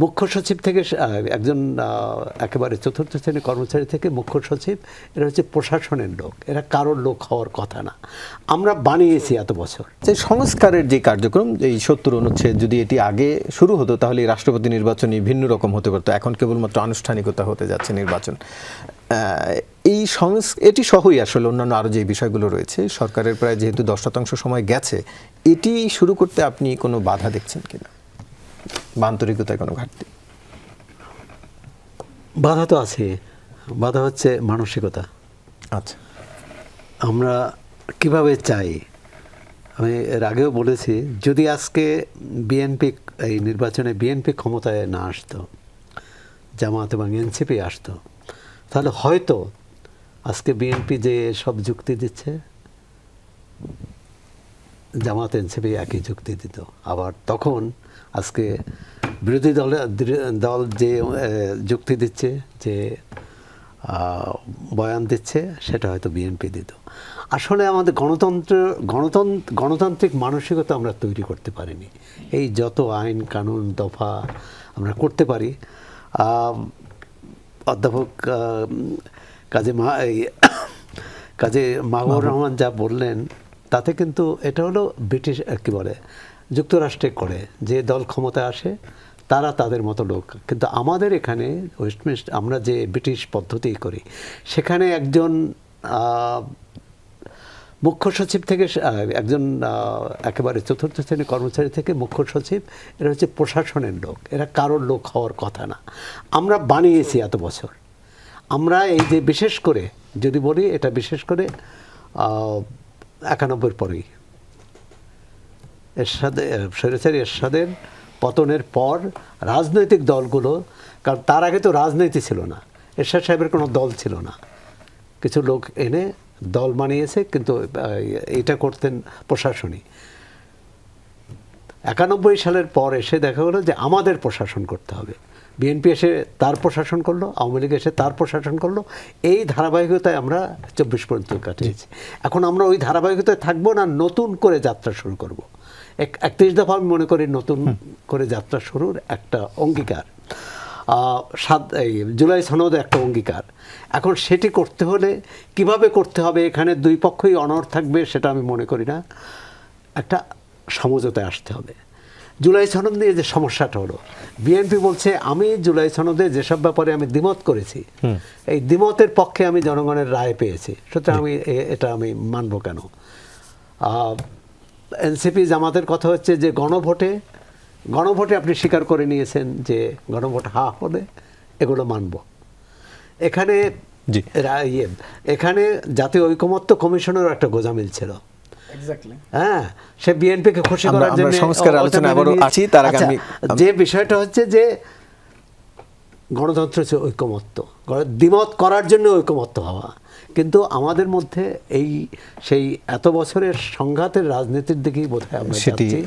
মুখ্য সচিব থেকে একজন একেবারে চতুর্থ শ্রেণীর কর্মচারী থেকে মুখ্য সচিব, এরা হচ্ছে প্রশাসনের লোক, এরা কারোর লোক হওয়ার কথা না। আমরা বানিয়েছি এত বছর যে সংস্কারের যে কার্যক্রম, এই ৭০ অনুচ্ছেদ যদি এটি আগে শুরু হতো তাহলে এই রাষ্ট্রপতি নির্বাচনই ভিন্ন রকম হতে পারতো। এখন কেবলমাত্র আনুষ্ঠানিকতা হতে যাচ্ছে নির্বাচন। এই এটি সহই আসলে অন্যান্য আরও যে বিষয়গুলো রয়েছে, সরকারের প্রায় যেহেতু 10% সময় গেছে, এটি শুরু করতে আপনি কোনো বাধা দেখছেন কিনা, বা আন্তরিকতায় কোনো ঘাটতি? বাধা তো আছে, বাধা হচ্ছে মানসিকতা। আচ্ছা, আমরা কিভাবে চাই, আমি এর আগেও বলেছি, যদি আজকে বিএনপি এই নির্বাচনে বিএনপি ক্ষমতায় না আসতো, জামাত এবং এনসিপি আসতো, তাহলে হয়তো আজকে বিএনপি যে সব যুক্তি দিচ্ছে, জামাত এনসিপি একই যুক্তি দিত। আবার তখন আজকে বিরোধী দল যে যুক্তি দিচ্ছে, যে বয়ান দিচ্ছে, সেটা হয়তো বিএনপি দিত। আসলে আমাদের গণতান্ত্রিক মানসিকতা আমরা তৈরি করতে পারিনি। এই যত আইন কানুন দফা আমরা করতে পারি, অধ্যাপক কাজী মাহবুবুর রহমান যা বললেন, তাতে কিন্তু এটা হলো ব্রিটিশ কী বলে, যুক্তরাষ্ট্রে করে, যে দল ক্ষমতায় আসে তারা তাদের মতো লোক। কিন্তু আমাদের এখানে ওয়েস্টমিনিস্টার, আমরা যে ব্রিটিশ পদ্ধতি করি, সেখানে একজন মুখ্য সচিব থেকে একজন একেবারে চতুর্থ শ্রেণীর কর্মচারী থেকে মুখ্য সচিব, এরা হচ্ছে প্রশাসনের লোক, এরা কারোর লোক হওয়ার কথা না। আমরা বানিয়েছি এত বছর। আমরা এই যে বিশেষ করে যদি বলি, এটা বিশেষ করে 91 পরেই স্বৈরাচারী এরশাদের পতনের পর রাজনৈতিক দলগুলো, কারণ তার আগে তো রাজনীতি ছিল না, এরশাদ সাহেবের কোনো দল ছিল না, কিছু লোক এনে দল বানিয়েছে, কিন্তু এটা করতেন প্রশাসনই। 91 সালের পর এসে দেখা গেলো যে আমাদের প্রশাসন করতে হবে। বিএনপি এসে তার প্রশাসন করলো, আওয়ামী লীগ এসে তার প্রশাসন করলো। এই ধারাবাহিকতায় আমরা 24 পর্যন্ত কাটিয়েছি। এখন আমরা ওই ধারাবাহিকতায় থাকবো না, নতুন করে যাত্রা শুরু করব। 31 দফা আমি মনে করি নতুন করে যাত্রা শুরুর একটা অঙ্গীকার। জুলাই সনদ একটা অঙ্গীকার। এখন সেটি করতে হলে কিভাবে করতে হবে, এখানে দুই পক্ষই অনড় থাকবে সেটা আমি মনে করি না, একটা সমঝোতায় আসতে হবে। জুলাই সনদ নিয়ে যে সমস্যাটা হলো, বিএনপি বলছে আমি জুলাই সনদে যেসব ব্যাপারে আমি দ্বিমত করেছি, এই দ্বিমতের পক্ষে আমি জনগণের রায় পেয়েছি, সুতরাং এটা আমি মানব কেন। এনসিপি জামাতের কথা হচ্ছে যে গণভোটে আপনি স্বীকার করে নিয়েছেন যে গণভোট হলে এগুলো মানব। এখানে জাতীয় ঐকমত্য কমিশনেরও একটা গোঁজামিল ছিল। হ্যাঁ, সে বিএনপিকে খুশি করার জন্য যে বিষয়টা হচ্ছে যে গণতন্ত্র হচ্ছে ঐকমত্য, দ্বিমত করার জন্য ঐকমত্য হওয়া। কিন্তু আমাদের মধ্যে সেই এত বছরের সংঘাতের রাজনীতির দিকেই বোধহয় আমরা যাচ্ছি।